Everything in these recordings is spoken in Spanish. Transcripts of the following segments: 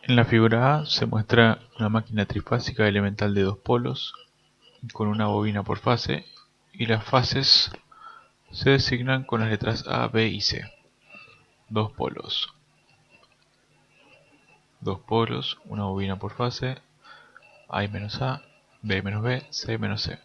En la figura A se muestra una máquina trifásica elemental de dos polos, con una bobina por fase, y las fases se designan con las letras A, B y C. Dos polos, una bobina por fase, A y menos A, B menos B, C menos C.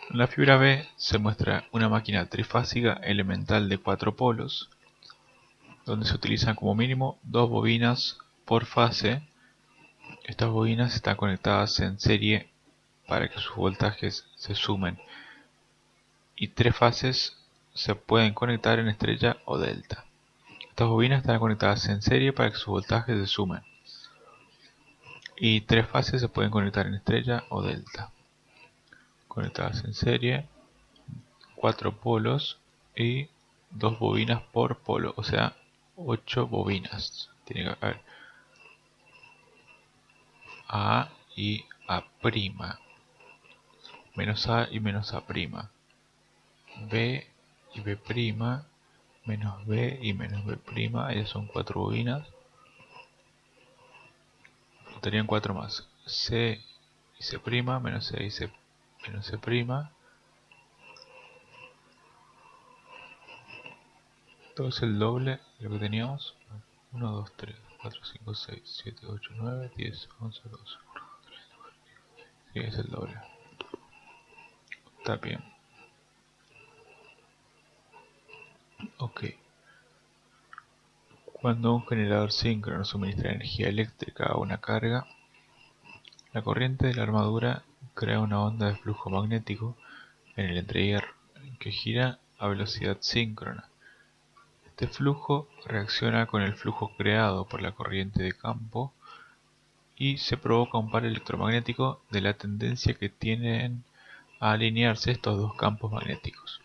En la figura B se muestra una máquina trifásica elemental de cuatro polos, donde se utilizan como mínimo dos bobinas por fase. Estas bobinas están conectadas en serie para que sus voltajes se sumen, y tres fases se pueden conectar en estrella o delta. Estas bobinas están conectadas en serie para que sus voltajes se sumen, y tres fases se pueden conectar en estrella o delta. Conectadas en serie, cuatro polos y dos bobinas por polo, o sea, 8 bobinas. Tiene que haber A y A', menos A y menos A', B y B', menos B y menos B', ellas son 4 bobinas. Faltarían 4 más, C y C', menos C y C, menos C'. Todo es el doble de lo que teníamos. 1, 2, 3, 4, 5, 6, 7, 8, 9, 10, 11, 12. Sí, es el doble. Está bien. Ok. Cuando un generador síncrono suministra energía eléctrica a una carga, la corriente de la armadura crea una onda de flujo magnético en el entrehierro que gira a velocidad síncrona. Este flujo reacciona con el flujo creado por la corriente de campo y se provoca un par electromagnético de la tendencia que tienen a alinearse estos dos campos magnéticos.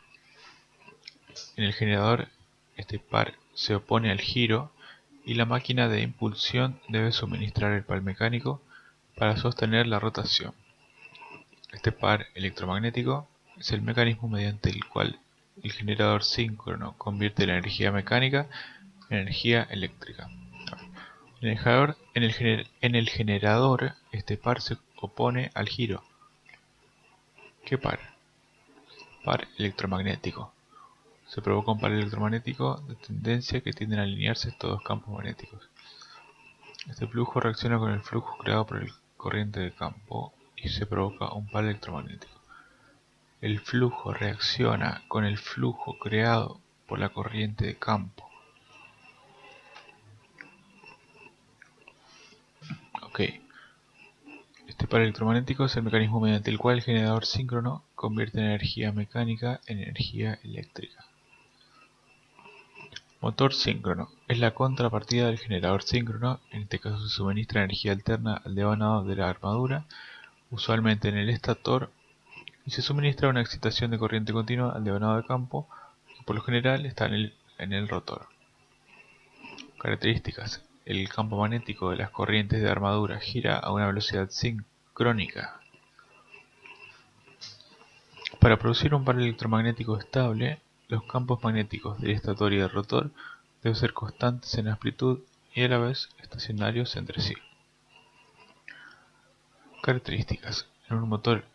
En el generador, este par se opone al giro y la máquina de impulsión debe suministrar el par mecánico para sostener la rotación. Este par electromagnético es el mecanismo mediante el cual el generador síncrono convierte la energía mecánica en energía eléctrica. En el generador, este par se opone al giro. ¿Qué par? Par electromagnético. Se provoca un par electromagnético de tendencia que tienden a alinearse estos dos campos magnéticos. Este flujo reacciona con el flujo creado por el corriente de campo y se provoca un par electromagnético. El flujo reacciona con el flujo creado por la corriente de campo. Ok. Este par electromagnético es el mecanismo mediante el cual el generador síncrono convierte energía mecánica en energía eléctrica. Motor síncrono. Es la contrapartida del generador síncrono. En este caso se suministra energía alterna al devanado de la armadura, usualmente en el estator, y se suministra una excitación de corriente continua al devanado de campo, que por lo general está en el rotor. Características. El campo magnético de las corrientes de armadura gira a una velocidad sincrónica. Para producir un par electromagnético estable, los campos magnéticos del estator y del rotor deben ser constantes en amplitud y a la vez estacionarios entre sí. Características. En un motor,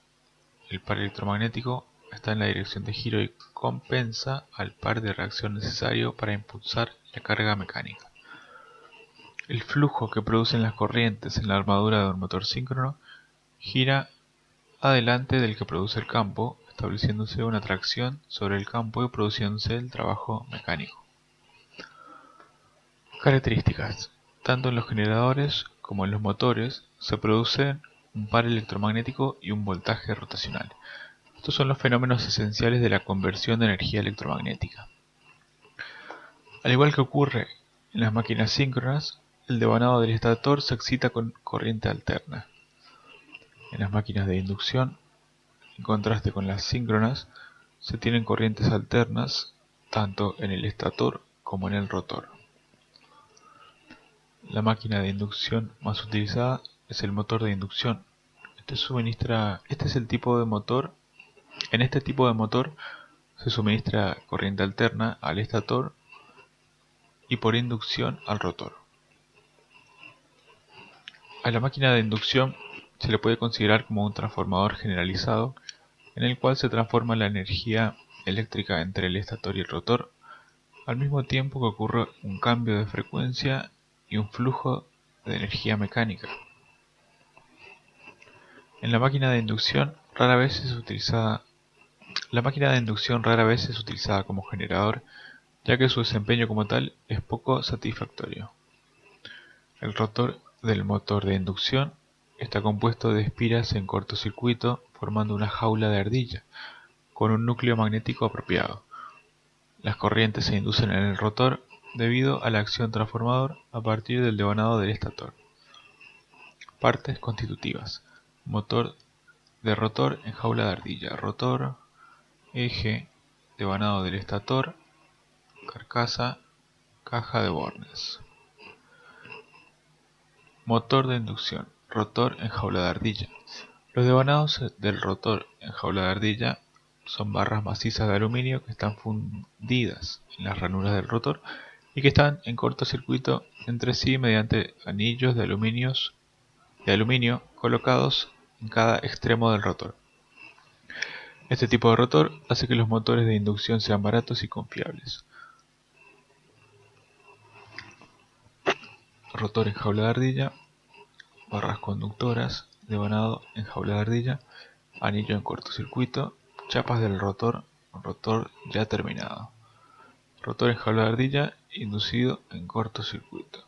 el par electromagnético está en la dirección de giro y compensa al par de reacción necesario para impulsar la carga mecánica. El flujo que producen las corrientes en la armadura de un motor síncrono gira adelante del que produce el campo, estableciéndose una tracción sobre el campo y produciéndose el trabajo mecánico. Características. Tanto en los generadores como en los motores se producen un par electromagnético y un voltaje rotacional. Estos son los fenómenos esenciales de la conversión de energía electromagnética. Al igual que ocurre en las máquinas síncronas, el devanado del estator se excita con corriente alterna. En las máquinas de inducción, en contraste con las síncronas, se tienen corrientes alternas tanto en el estator como en el rotor. La máquina de inducción más utilizada es el motor de inducción. Este es el tipo de motor. En este tipo de motor se suministra corriente alterna al estator y por inducción al rotor. A la máquina de inducción se le puede considerar como un transformador generalizado en el cual se transforma la energía eléctrica entre el estator y el rotor, al mismo tiempo que ocurre un cambio de frecuencia y un flujo de energía mecánica. La máquina de inducción rara vez es utilizada como generador, ya que su desempeño como tal es poco satisfactorio. El rotor del motor de inducción está compuesto de espiras en cortocircuito formando una jaula de ardilla, con un núcleo magnético apropiado. Las corrientes se inducen en el rotor debido a la acción transformador a partir del devanado del estator. Partes constitutivas: motor de rotor en jaula de ardilla, rotor, eje, devanado del estator, carcasa, caja de bornes. Motor de inducción, rotor en jaula de ardilla. Los devanados del rotor en jaula de ardilla son barras macizas de aluminio que están fundidas en las ranuras del rotor y que están en cortocircuito entre sí mediante anillos de aluminio colocados en cada extremo del rotor. Este tipo de rotor hace que los motores de inducción sean baratos y confiables. Rotor en jaula de ardilla, barras conductoras, devanado en jaula de ardilla, anillo en cortocircuito, chapas del rotor, rotor ya terminado. Rotor en jaula de ardilla, inducido en cortocircuito.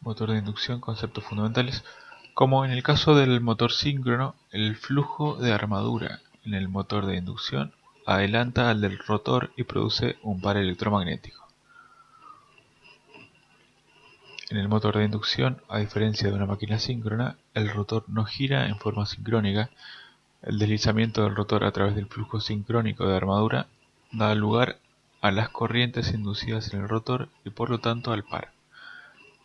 Motor de inducción, conceptos fundamentales. Como en el caso del motor síncrono, el flujo de armadura en el motor de inducción adelanta al del rotor y produce un par electromagnético. En el motor de inducción, a diferencia de una máquina síncrona, el rotor no gira en forma sincrónica. El deslizamiento del rotor a través del flujo sincrónico de armadura da lugar a las corrientes inducidas en el rotor y por lo tanto al par.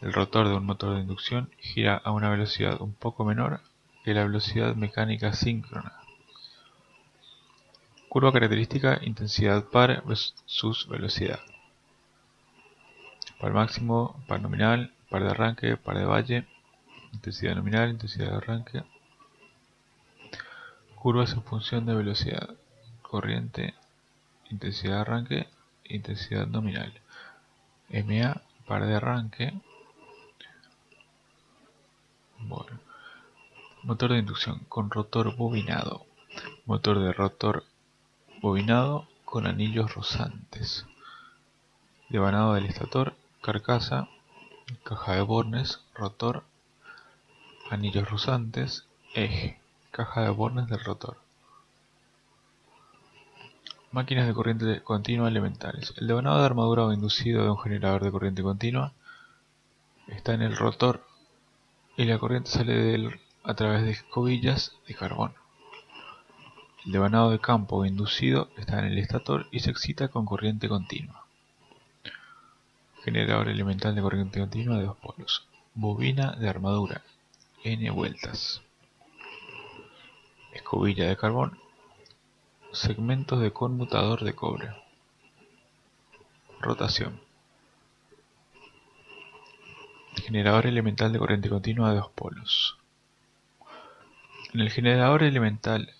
El rotor de un motor de inducción gira a una velocidad un poco menor que la velocidad mecánica síncrona. Curva característica: intensidad par versus velocidad. Par máximo, par nominal, par de arranque, par de valle, intensidad nominal, intensidad de arranque. Curvas en función de velocidad, corriente, intensidad de arranque, intensidad nominal. MA, par de arranque. Bueno. Motor de inducción con rotor bobinado. Motor de rotor bobinado con anillos rozantes. Devanado del estator, carcasa, caja de bornes, rotor, anillos rozantes, eje, caja de bornes del rotor. Máquinas de corriente continua elementales. El devanado de armadura o inducido de un generador de corriente continua está en el rotor y la corriente sale de él a través de escobillas de carbón. El devanado de campo o inducido está en el estator y se excita con corriente continua. Generador elemental de corriente continua de dos polos. Bobina de armadura, N vueltas. Escobilla de carbón. Segmentos de conmutador de cobre. Rotación. Generador elemental de corriente continua de dos polos. En el generador elemental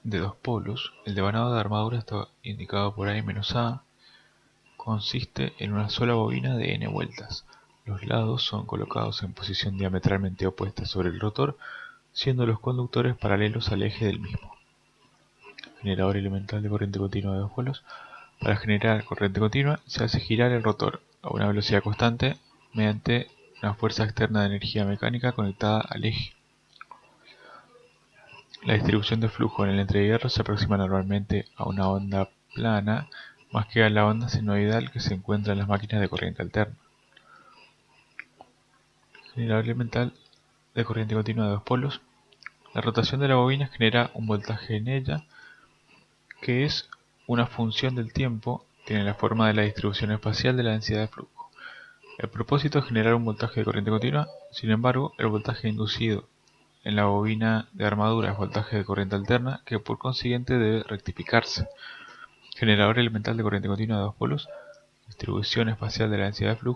de dos polos, el devanado de armadura está indicado por A-A. Consiste en una sola bobina de N vueltas. Los lados son colocados en posición diametralmente opuesta sobre el rotor, siendo los conductores paralelos al eje del mismo. Generador elemental de corriente continua de dos polos. Para generar corriente continua, se hace girar el rotor a una velocidad constante mediante una fuerza externa de energía mecánica conectada al eje. La distribución de flujo en el entrehierro se aproxima normalmente a una onda plana más que a la onda senoidal que se encuentra en las máquinas de corriente alterna. Generador elemental de corriente continua de dos polos. La rotación de la bobina genera un voltaje en ella, que es una función del tiempo, tiene la forma de la distribución espacial de la densidad de flujo. El propósito es generar un voltaje de corriente continua, sin embargo, el voltaje inducido en la bobina de armadura es voltaje de corriente alterna, que por consiguiente debe rectificarse. Generador elemental de corriente continua de dos polos. Distribución espacial de la densidad de flujo.